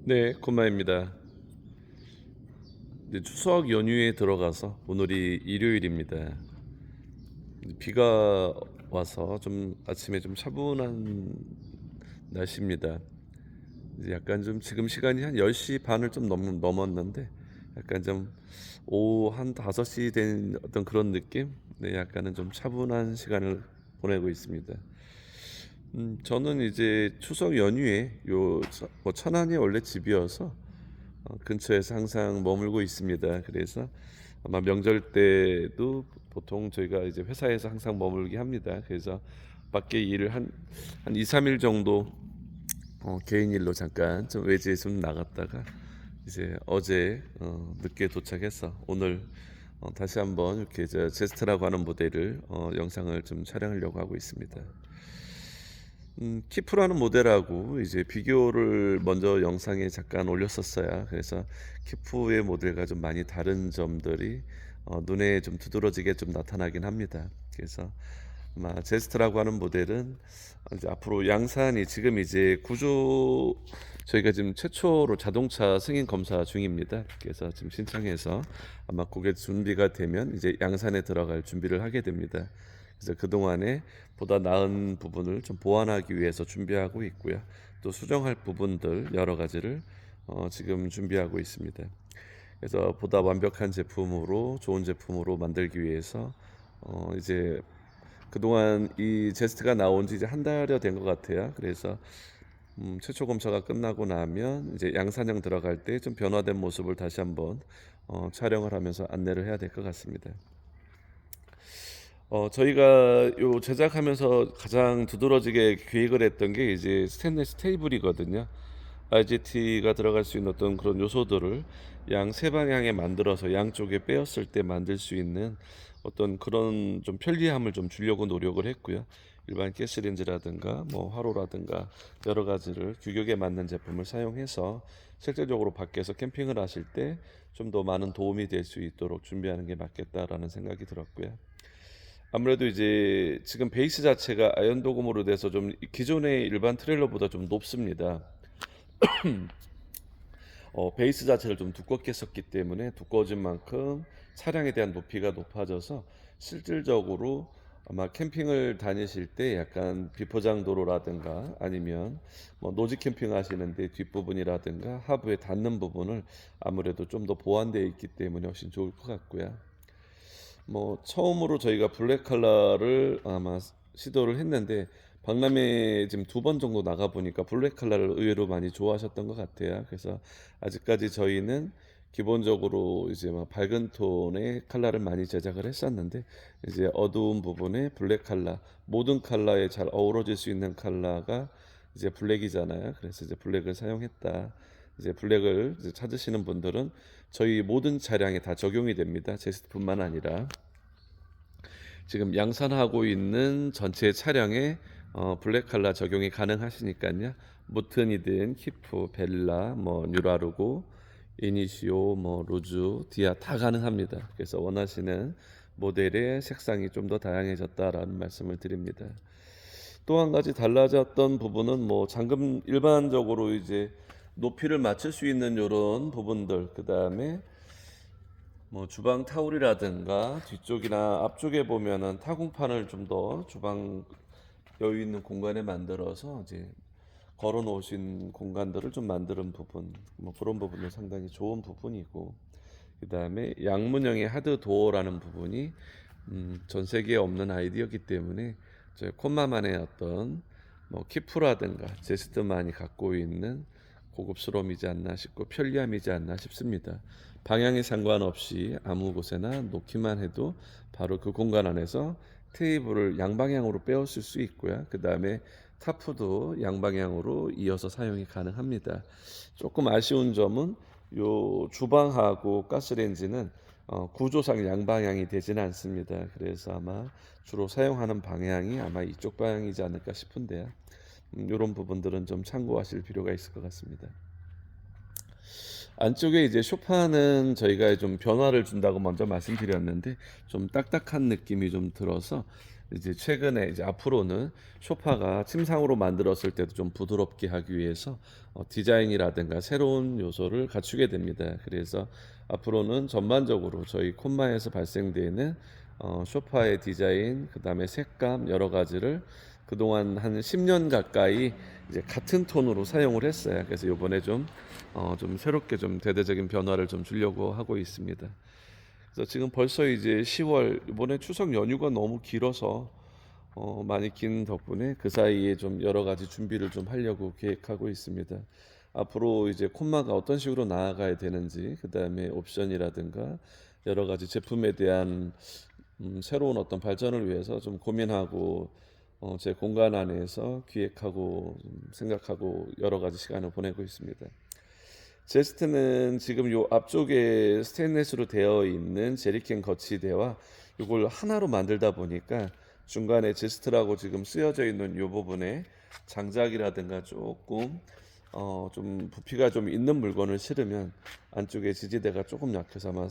네, 콤마입니다. 이제 추석 연휴에 들어가서 오늘이 일요일입니다. 이제 비가 와서 좀 아침에 좀 차분한 날씨입니다. 이제 약간 좀 지금 시간이 한 10시 반을 좀 넘었는데 약간 좀 오후 한 5시 된 어떤 그런 느낌? 네, 약간은 좀 차분한 시간을 보내고 있습니다. 저는 이제 추석 연휴에 뭐 천안이 원래 집이어서 근처에서 항상 머물고 있습니다. 그래서 아마 명절 때도 보통 저희가 이제 회사에서 항상 머물게 합니다. 그래서 밖에 일을 한 2, 3일 정도 개인 일로 잠깐 좀 외지에 좀 나갔다가 이제 어제 늦게 도착해서 오늘 다시 한번 이렇게 제스트라고 하는 모델을 영상을 좀 촬영하려고 하고 있습니다. 키프라는 모델하고 이제 비교를 먼저 영상에 잠깐 올렸었어요. 그래서 키프의 모델과 좀 많이 다른 점들이 눈에 좀 두드러지게 좀 나타나긴 합니다. 그래서 아마 제스트라고 하는 모델은 이제 앞으로 양산이 지금 이제 구조 저희가 지금 최초로 자동차 승인 검사 중입니다. 그래서 지금 신청해서 아마 그게 준비가 되면 이제 양산에 들어갈 준비를 하게 됩니다. 그래서 그동안에 보다 나은 부분을 좀 보완하기 위해서 준비하고 있고요. 또 수정할 부분들 여러 가지를 지금 준비하고 있습니다. 그래서 보다 완벽한 제품으로 좋은 제품으로 만들기 위해서 이제 그동안 이 제스트가 나온 지 이제 한 달여 된 것 같아요. 그래서 최초 검사가 끝나고 나면 이제 양산형 들어갈 때 좀 변화된 모습을 다시 한번 촬영을 하면서 안내를 해야 될 것 같습니다. 저희가 요 제작하면서 가장 두드러지게 기획을 했던 게 이제 스테인리스 테이블이거든요. IGT가 들어갈 수 있는 어떤 그런 요소들을 양 세 방향에 만들어서 양쪽에 빼었을 때 만들 수 있는 어떤 그런 좀 편리함을 좀 주려고 노력을 했고요. 일반 가스레인지라든가 뭐 화로라든가 여러 가지를 규격에 맞는 제품을 사용해서 실질적으로 밖에서 캠핑을 하실 때 좀 더 많은 도움이 될 수 있도록 준비하는 게 맞겠다라는 생각이 들었고요. 아무래도 이제 지금 베이스 자체가 아연 도금으로 돼서 좀 기존의 일반 트레일러보다 좀 높습니다. 베이스 자체를 좀 두껍게 썼기 때문에 두꺼워진 만큼 차량에 대한 높이가 높아져서 실질적으로 아마 캠핑을 다니실 때 약간 비포장 도로라든가 아니면 뭐 노지 캠핑 하시는데 뒷부분이라든가 하부에 닿는 부분을 아무래도 좀 더 보완되어 있기 때문에 훨씬 좋을 것 같고요. 뭐 처음으로 저희가 블랙 컬러를 아마 시도를 했는데 박람회 지금 2번 정도 나가 보니까 블랙 컬러를 의외로 많이 좋아하셨던 것 같아요. 그래서 아직까지 저희는 기본적으로 이제 막 밝은 톤의 컬러를 많이 제작을 했었는데 이제 어두운 부분에 블랙 컬러, 모든 컬러에 잘 어우러질 수 있는 컬러가 이제 블랙이잖아요. 그래서 이제 블랙을 사용했다. 이제 블랙을 이제 찾으시는 분들은 저희 모든 차량에 다 적용이 됩니다. 제스트뿐만 아니라 지금 양산하고 있는 전체 차량에 블랙 컬러 적용이 가능하시니까요. 무튼이든 키프, 벨라, 뭐 뉴라르고, 이니시오, 뭐 루즈, 디아 다 가능합니다. 그래서 원하시는 모델의 색상이 좀 더 다양해졌다라는 말씀을 드립니다. 또 한 가지 달라졌던 부분은 뭐 잠금 일반적으로 이제 높이를 맞출 수 있는 요런 부분들, 그다음에 뭐 주방 타올이라든가 뒤쪽이나 앞쪽에 보면은 타공판을 좀 더 주방 여유 있는 공간에 만들어서 이제 걸어 놓으신 공간들을 좀 만드는 부분, 뭐 그런 부분도 상당히 좋은 부분이고, 그다음에 양문형의 하드 도어라는 부분이 전 세계에 없는 아이디어이기 때문에 저희 콤마만의 어떤 뭐 키프라든가 제스트만이 갖고 있는 고급스러움이지 않나 싶고 편리함이지 않나 싶습니다. 방향에 상관없이 아무 곳에나 놓기만 해도 바로 그 공간 안에서 테이블을 양방향으로 빼었을 수 있고요. 그 다음에 타프도 양방향으로 이어서 사용이 가능합니다. 조금 아쉬운 점은 요 주방하고 가스레인지는 구조상 양방향이 되지는 않습니다. 그래서 아마 주로 사용하는 방향이 아마 이쪽 방향이지 않을까 싶은데요. 이런 부분들은 좀 참고하실 필요가 있을 것 같습니다. 안쪽에 이제 소파는 저희가 좀 변화를 준다고 먼저 말씀드렸는데 좀 딱딱한 느낌이 좀 들어서 이제 최근에 이제 앞으로는 소파가 침상으로 만들었을 때도 좀 부드럽게 하기 위해서 디자인이라든가 새로운 요소를 갖추게 됩니다. 그래서 앞으로는 전반적으로 저희 콤마에서 발생되는 소파의 디자인, 그다음에 색감 여러 가지를 그동안 한 10년 가까이 이제 같은 톤으로 사용을 했어요. 그래서 요번에 좀 새롭게 좀 대대적인 변화를 좀 주려고 하고 있습니다. 그래서 지금 벌써 이제 10월, 이번에 추석 연휴가 너무 길어서 많이 긴 덕분에 그 사이에 좀 여러 가지 준비를 좀 하려고 계획하고 있습니다. 앞으로 이제 콤마가 어떤 식으로 나아가야 되는지, 그다음에 옵션이라든가 여러 가지 제품에 대한 새로운 어떤 발전을 위해서 좀 고민하고 제 공간 안에서 기획하고 좀 생각하고 여러 가지 시간을 보내고 있습니다. 제스트는 지금 요 앞쪽에 스테인리스로 되어 있는 제리캔 거치대와 요걸 하나로 만들다 보니까 중간에 제스트라고 지금 쓰여져 있는 요 부분에 장작이라든가 조금 좀 부피가 좀 있는 물건을 실으면 안쪽에 지지대가 조금 약해서 아마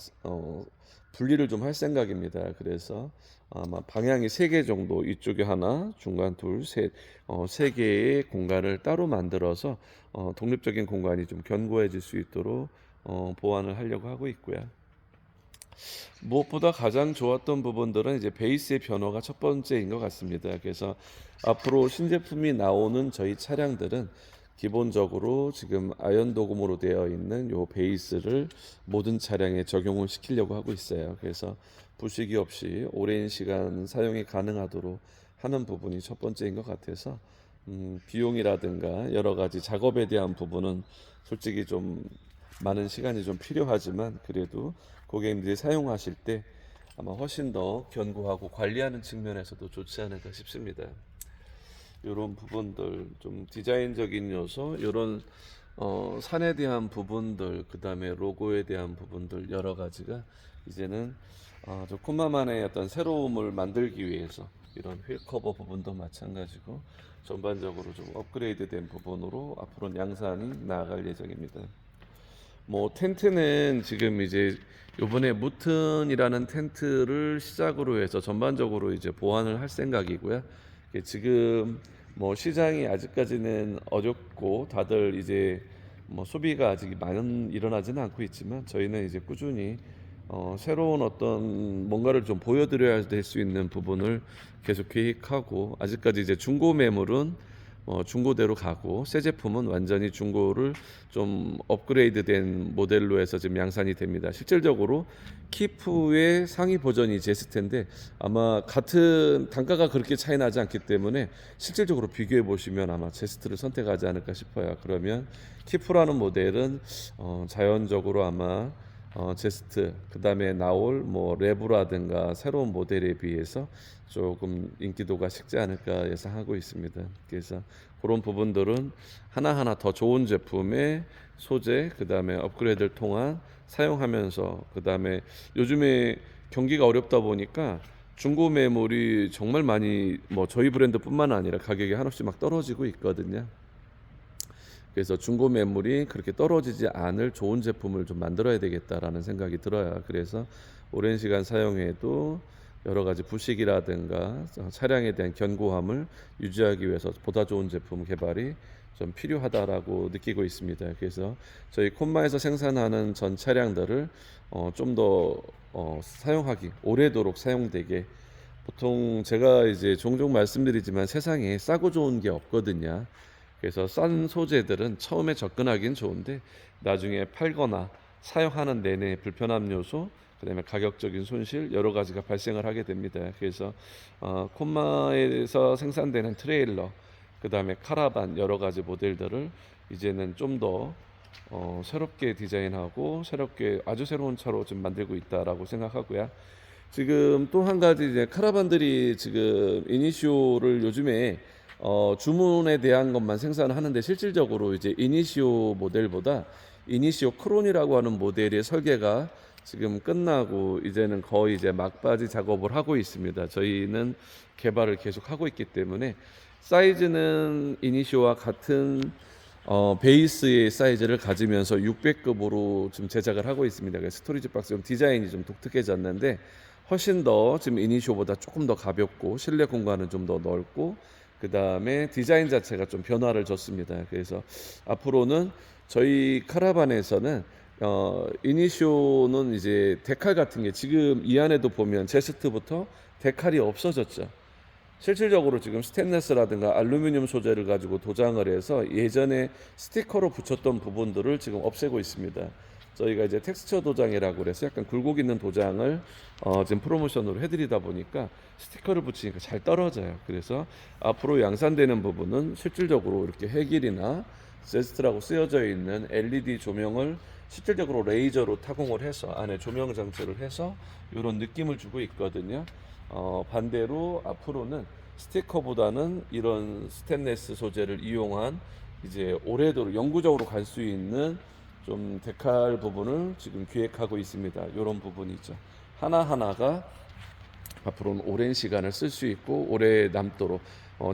분리를 좀 할 생각입니다. 그래서 아마 방향이 3개 정도, 이쪽에 하나, 중간 둘, 셋, 3개의 공간을 따로 만들어서 독립적인 공간이 좀 견고해질 수 있도록 보완을 하려고 하고 있고요. 무엇보다 가장 좋았던 부분들은 이제 베이스의 변화가 첫 번째인 것 같습니다. 그래서 앞으로 신제품이 나오는 저희 차량들은 기본적으로 지금 아연 도금으로 되어 있는 요 베이스를 모든 차량에 적용을 시키려고 하고 있어요. 그래서 부식이 없이 오랜 시간 사용이 가능하도록 하는 부분이 첫 번째인 것 같아서 비용이라든가 여러 가지 작업에 대한 부분은 솔직히 좀 많은 시간이 좀 필요하지만 그래도 고객님들이 사용하실 때 아마 훨씬 더 견고하고 관리하는 측면에서도 좋지 않을까 싶습니다. 이런 부분들 좀 디자인적인 요소, 이런 산에 대한 부분들, 그 다음에 로고에 대한 부분들 여러 가지가 이제는 저 콤마만의 어떤 새로움을 만들기 위해서 이런 휠 커버 부분도 마찬가지고 전반적으로 좀 업그레이드된 부분으로 앞으로는 양산이 나아갈 예정입니다. 뭐 텐트는 지금 이제 요번에 무튼이라는 텐트를 시작으로 해서 전반적으로 이제 보완을 할 생각이고요. 이게 지금 뭐 시장이 아직까지는 어렵고 다들 이제 뭐 소비가 아직 많은 일어나지는 않고 있지만 저희는 이제 꾸준히 새로운 어떤 뭔가를 좀 보여드려야 될 수 있는 부분을 계속 계획하고 아직까지 이제 중고 매물은 중고대로 가고 새 제품은 완전히 중고를 좀 업그레이드된 모델로 해서 지금 양산이 됩니다. 실질적으로 키프의 상위 버전이 제스트인데 아마 같은 단가가 그렇게 차이 나지 않기 때문에 실질적으로 비교해 보시면 아마 제스트를 선택하지 않을까 싶어요. 그러면 키프라는 모델은 자연적으로 아마 제스트 그다음에 나올 뭐 레브라든가 새로운 모델에 비해서 조금 인기도가 식지 않을까 예상하고 있습니다. 그래서 그런 부분들은 하나하나 더 좋은 제품의 소재 그다음에 업그레이드를 통한 사용하면서 그다음에 요즘에 경기가 어렵다 보니까 중고 매물이 정말 많이 뭐 저희 브랜드뿐만 아니라 가격이 한없이 막 떨어지고 있거든요. 그래서 중고 매물이 그렇게 떨어지지 않을 좋은 제품을 좀 만들어야 되겠다라는 생각이 들어요. 그래서 오랜 시간 사용해도 여러 가지 부식이라든가 차량에 대한 견고함을 유지하기 위해서 보다 좋은 제품 개발이 좀 필요하다라고 느끼고 있습니다. 그래서 저희 콤마에서 생산하는 전 차량들을 좀 더 사용하기 오래도록 사용되게 보통 제가 이제 종종 말씀드리지만 세상에 싸고 좋은 게 없거든요. 그래서 싼 소재들은 처음에 접근하기는 좋은데 나중에 팔거나 사용하는 내내 불편함 요소, 그다음에 가격적인 손실 여러 가지가 발생을 하게 됩니다. 그래서 콤마에서 생산되는 트레일러, 그다음에 카라반 여러 가지 모델들을 이제는 좀 더 새롭게 디자인하고 새롭게 아주 새로운 차로 좀 만들고 있다라고 생각하고요. 지금 또 한 가지 이제 카라반들이 지금 이니시오를 요즘에 주문에 대한 것만 생산을 하는데 실질적으로 이제 이니시오 모델보다 이니시오 크론이라고 하는 모델의 설계가 지금 끝나고 이제는 거의 이제 막바지 작업을 하고 있습니다. 저희는 개발을 계속 하고 있기 때문에 사이즈는 이니시오와 같은 베이스의 사이즈를 가지면서 600급으로 좀 제작을 하고 있습니다. 그래서 스토리지 박스 디자인이 좀 독특해졌는데 훨씬 더 지금 이니시오보다 조금 더 가볍고 실내 공간은 좀 더 넓고 그다음에 디자인 자체가 좀 변화를 줬습니다. 그래서 앞으로는 저희 카라반에서는 이니시오는 이제 데칼 같은 게 지금 이 안에도 보면 제스트부터 데칼이 없어졌죠. 실질적으로 지금 스테인레스라든가 알루미늄 소재를 가지고 도장을 해서 예전에 스티커로 붙였던 부분들을 지금 없애고 있습니다. 저희가 이제 텍스처 도장이라고 그래서 약간 굴곡 있는 도장을 지금 프로모션으로 해드리다 보니까 스티커를 붙이니까 잘 떨어져요. 그래서 앞으로 양산되는 부분은 실질적으로 이렇게 해길이나 제스트라고 쓰여져 있는 LED 조명을 실질적으로 레이저로 타공을 해서 안에 조명 장치를 해서 이런 느낌을 주고 있거든요. 반대로 앞으로는 스티커보다는 이런 스테인리스 소재를 이용한 이제 오래도록 영구적으로 갈 수 있는 좀 데칼 부분을 지금 기획하고 있습니다. 이런 부분이죠. 하나하나가 앞으로는 오랜 시간을 쓸 수 있고 오래 남도록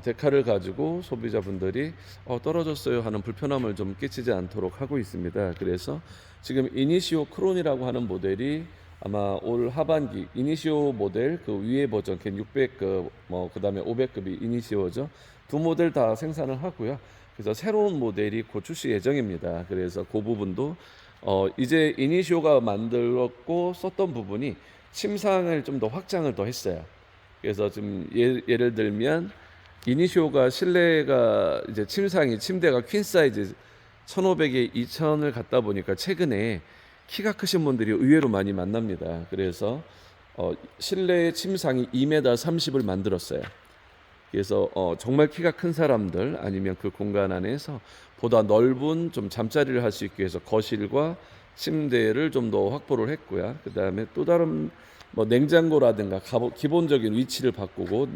데칼을 가지고 소비자분들이 떨어졌어요 하는 불편함을 좀 끼치지 않도록 하고 있습니다. 그래서 지금 이니시오 크론이라고 하는 모델이 아마 올 하반기 이니시오 모델 그 위에 버전 걘 600급 그다음에 500급이 이니시오죠. 두 모델 다 생산을 하고요. 그래서 새로운 모델이 곧 출시 예정입니다. 그래서 그 부분도 이제 이니시오가 만들었고 썼던 부분이 침상을 좀 더 확장을 더 했어요. 그래서 좀 예를 들면 이니시오가 실내가 이제 침상이 침대가 퀸 사이즈 1,500에 2,000을 갖다 보니까 최근에 키가 크신 분들이 의외로 많이 만납니다. 그래서 실내 침상이 2m 30을 만들었어요. 그래서 정말 키가 큰 사람들 아니면 그 공간 안에서 보다 넓은 좀 잠자리를 할 수 있게 해서 거실과 침대를 좀 더 확보를 했고요. 그 다음에 또 다른 뭐 냉장고라든가 기본적인 위치를 바꾸고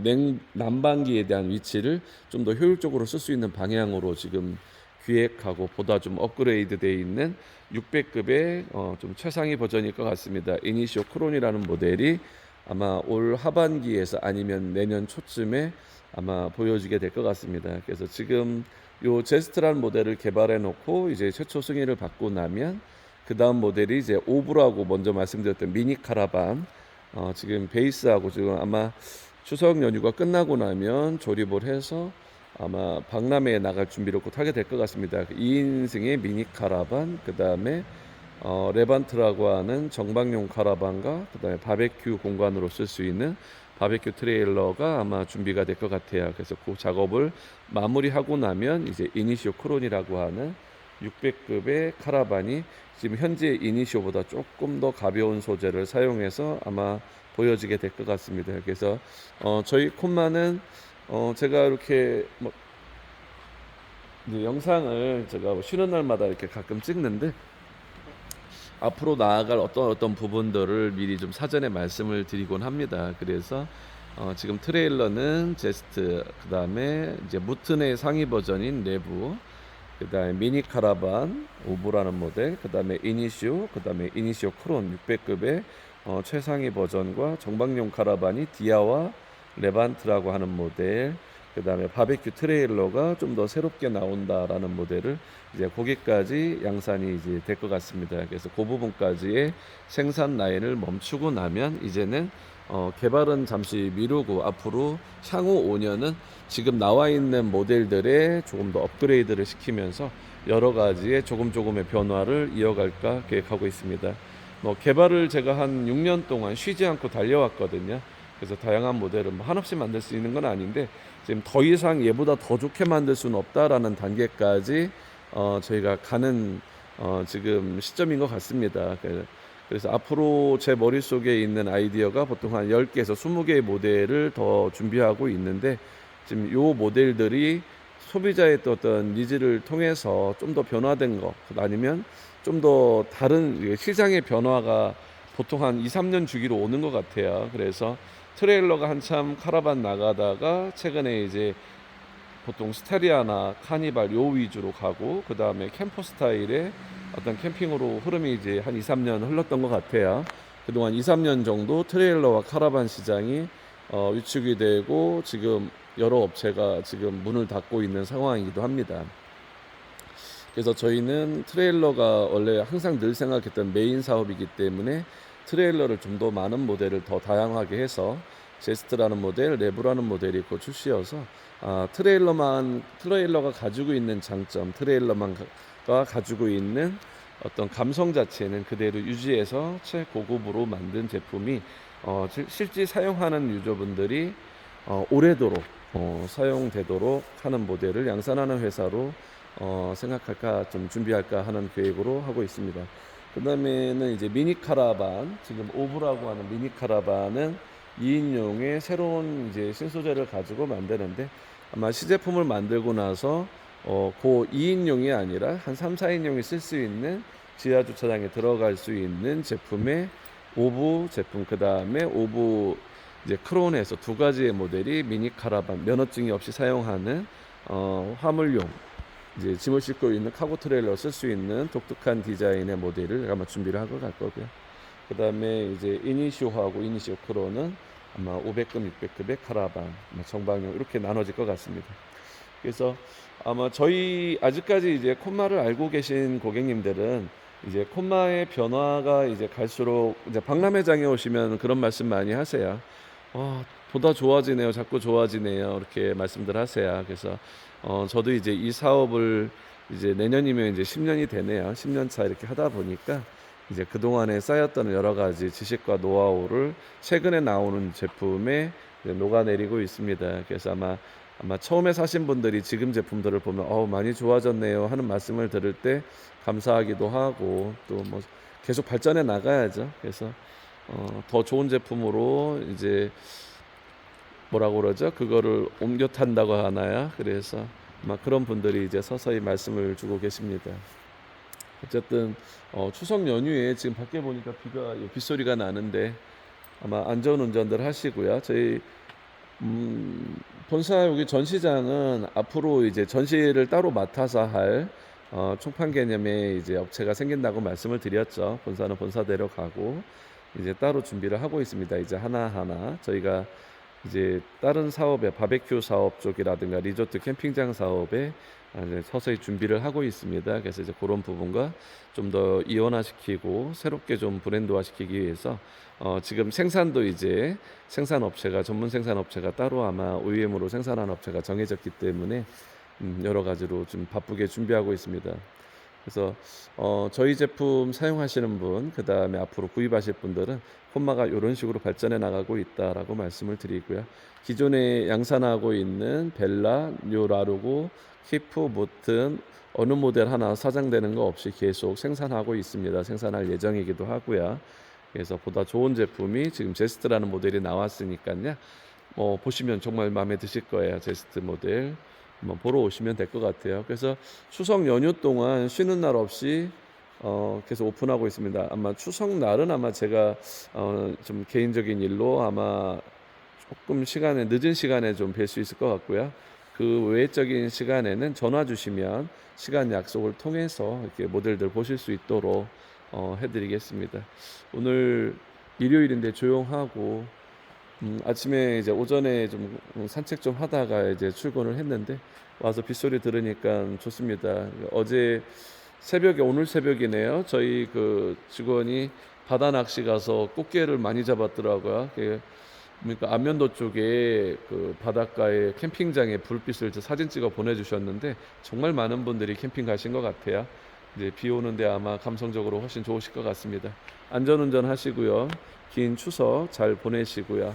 난방기에 대한 위치를 좀 더 효율적으로 쓸 수 있는 방향으로 지금 기획하고 보다 좀 업그레이드 되어 있는 600급의 좀 최상위 버전일 것 같습니다. 이니시오 크론이라는 모델이 아마 올 하반기에서 아니면 내년 초쯤에 아마 보여지게 될 것 같습니다. 그래서 지금 요 제스트라는 모델을 개발해 놓고 이제 최초 승인을 받고 나면 그 다음 모델이 이제 오브라고 먼저 말씀드렸던 미니 카라반 지금 베이스하고 지금 아마 추석 연휴가 끝나고 나면 조립을 해서 아마 박람회에 나갈 준비를 곧 하게 될 것 같습니다. 2인승의 미니 카라반, 그 다음에 레반트라고 하는 정박용 카라반과 그 다음에 바베큐 공간으로 쓸 수 있는 바베큐 트레일러가 아마 준비가 될 것 같아요. 그래서 그 작업을 마무리하고 나면 이제 이니시오 크론이라고 하는 600급의 카라반이 지금 현재 이니시오보다 조금 더 가벼운 소재를 사용해서 아마 보여지게 될 것 같습니다. 그래서 저희 콤마는 제가 이렇게 뭐 영상을 제가 쉬는 날마다 이렇게 가끔 찍는데 앞으로 나아갈 어떤 부분들을 미리 좀 사전에 말씀을 드리곤 합니다. 그래서 지금 트레일러는 제스트, 그 다음에 이제 무튼의 상위 버전인 내부, 그 다음에 미니 카라반 오브라는 모델, 그 다음에 이니시오, 그 다음에 이니시오 크론 600급의 최상위 버전과 정박용 카라반이 디아와 레반트라고 하는 모델, 그 다음에 바베큐 트레일러가 좀 더 새롭게 나온다라는 모델을 이제 거기까지 양산이 이제 될 것 같습니다. 그래서 그 부분까지의 생산 라인을 멈추고 나면 이제는 개발은 잠시 미루고 앞으로 향후 5년은 지금 나와 있는 모델들에 조금 더 업그레이드를 시키면서 여러 가지의 조금의 변화를 이어갈까 계획하고 있습니다. 개발을 제가 한 6년 동안 쉬지 않고 달려왔거든요. 그래서 다양한 모델을 한없이 만들 수 있는 건 아닌데 지금 더 이상 얘보다 더 좋게 만들 수는 없다라는 단계까지 저희가 가는 지금 시점인 것 같습니다. 그래서 앞으로 제 머릿속에 있는 아이디어가 보통 한 10개에서 20개의 모델을 더 준비하고 있는데 지금 요 모델들이 소비자의 어떤 니즈를 통해서 좀 더 변화된 것 아니면 좀 더 다른 시장의 변화가 보통 한 2, 3년 주기로 오는 것 같아요. 그래서 트레일러가 한참 카라반 나가다가 최근에 이제 보통 스테리아나 카니발 요 위주로 가고 그 다음에 캠퍼 스타일의 어떤 캠핑으로 흐름이 이제 한 2, 3년 흘렀던 것 같아요. 그동안 2, 3년 정도 트레일러와 카라반 시장이 위축이 되고 지금 여러 업체가 지금 문을 닫고 있는 상황이기도 합니다. 그래서 저희는 트레일러가 원래 항상 늘 생각했던 메인 사업이기 때문에 트레일러를 좀 더 많은 모델을 더 다양하게 해서 제스트라는 모델, 레브라는 모델이 있고 출시여서 트레일러가 가지고 있는 장점, 트레일러만가 가지고 있는 어떤 감성 자체는 그대로 유지해서 최고급으로 만든 제품이 실제 사용하는 유저분들이 오래도록 사용되도록 하는 모델을 양산하는 회사로 생각할까 좀 준비할까 하는 계획으로 하고 있습니다. 그 다음에는 이제 미니 카라반, 지금 오브라고 하는 미니 카라반은 2인용의 새로운 이제 신소재를 가지고 만드는데 아마 시제품을 만들고 나서 그 2인용이 아니라 한 3, 4인용이 쓸 수 있는 지하 주차장에 들어갈 수 있는 제품의 오브 제품, 그 다음에 오브 이제 크론에서 두 가지의 모델이 미니 카라반, 면허증이 없이 사용하는 화물용 이제 짐을 싣고 있는 카고 트레일러 쓸 수 있는 독특한 디자인의 모델을 아마 준비를 하고 갈 거고요. 그 다음에 이제 이니시오하고 이니시오 크론은 아마 500급, 600급의 카라반, 정방용 이렇게 나눠질 것 같습니다. 그래서 아마 저희 아직까지 이제 콤마를 알고 계신 고객님들은 이제 콤마의 변화가 이제 갈수록 이제 박람회장에 오시면 그런 말씀 많이 하세요. 보다 좋아지네요. 자꾸 좋아지네요. 이렇게 말씀들 하세요. 그래서 저도 이제 이 사업을 이제 내년이면 이제 10년이 되네요. 10년 차 이렇게 하다 보니까 이제 그동안에 쌓였던 여러 가지 지식과 노하우를 최근에 나오는 제품에 이제 녹아내리고 있습니다. 그래서 아마 처음에 사신 분들이 지금 제품들을 보면 많이 좋아졌네요 하는 말씀을 들을 때 감사하기도 하고 또 뭐 계속 발전해 나가야죠. 그래서 더 좋은 제품으로 이제 뭐라고 그러죠? 그거를 옮겨 탄다고 하나요? 그래서 아마 그런 분들이 이제 서서히 말씀을 주고 계십니다. 어쨌든 추석 연휴에 지금 밖에 보니까 빗소리가 나는데 아마 안전운전들 하시고요. 저희 본사 여기 전시장은 앞으로 이제 전시를 따로 맡아서 할 총판 개념의 이제 업체가 생긴다고 말씀을 드렸죠. 본사는 본사대로 가고 이제 따로 준비를 하고 있습니다. 이제 하나하나 저희가 이제 다른 사업에 바베큐 사업 쪽이라든가 리조트 캠핑장 사업에 이제 서서히 준비를 하고 있습니다. 그래서 이제 그런 부분과 좀 더 이원화시키고 새롭게 좀 브랜드화시키기 위해서 지금 생산도 이제 전문 생산업체가 따로 아마 OEM으로 생산하는 업체가 정해졌기 때문에 여러 가지로 좀 바쁘게 준비하고 있습니다. 그래서 저희 제품 사용하시는 분, 그 다음에 앞으로 구입하실 분들은 콤마가 이런 식으로 발전해 나가고 있다라고 말씀을 드리고요. 기존에 양산하고 있는 벨라, 뉴라르고, 키프, 모튼 어느 모델 하나 사장되는 거 없이 계속 생산하고 있습니다. 생산할 예정이기도 하고요. 그래서 보다 좋은 제품이 지금 제스트라는 모델이 나왔으니까요. 보시면 정말 마음에 드실 거예요. 제스트 모델. 한번 보러 오시면 될 것 같아요. 그래서 추석 연휴 동안 쉬는 날 없이 계속 오픈하고 있습니다. 아마 추석 날은 아마 제가 좀 개인적인 일로 아마 조금 늦은 시간에 좀 뵐 수 있을 것 같고요. 그 외적인 시간에는 전화 주시면 시간 약속을 통해서 이렇게 모델들 보실 수 있도록 해드리겠습니다. 오늘 일요일인데 조용하고 아침에 이제 오전에 좀 산책 좀 하다가 이제 출근을 했는데 와서 빗소리 들으니까 좋습니다. 어제 새벽에 오늘 새벽이네요. 저희 그 직원이 바다 낚시 가서 꽃게를 많이 잡았더라고요. 그러니까 안면도 쪽에 그 바닷가에 캠핑장에 불빛을 사진 찍어 보내주셨는데 정말 많은 분들이 캠핑 가신 것 같아요. 이제 비 오는데 아마 감성적으로 훨씬 좋으실 것 같습니다. 안전운전 하시고요. 긴 추석 잘 보내시고요.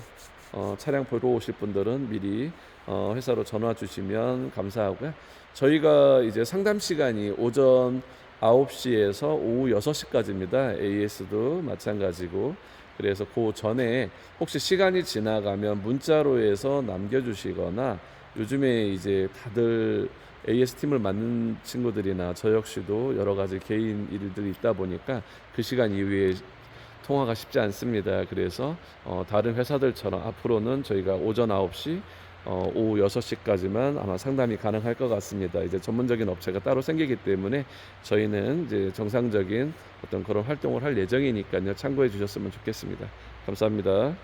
차량 보러 오실 분들은 미리 회사로 전화 주시면 감사하고요. 저희가 이제 상담 시간이 오전 9시에서 오후 6시까지입니다. AS도 마찬가지고. 그래서 그 전에 혹시 시간이 지나가면 문자로 해서 남겨주시거나 요즘에 이제 다들 AS 팀을 맡는 친구들이나 저 역시도 여러 가지 개인 일들이 있다 보니까 그 시간 이후에 통화가 쉽지 않습니다. 그래서 다른 회사들처럼 앞으로는 저희가 오전 9시, 오후 6시까지만 아마 상담이 가능할 것 같습니다. 이제 전문적인 업체가 따로 생기기 때문에 저희는 이제 정상적인 어떤 그런 활동을 할 예정이니까요. 참고해 주셨으면 좋겠습니다. 감사합니다.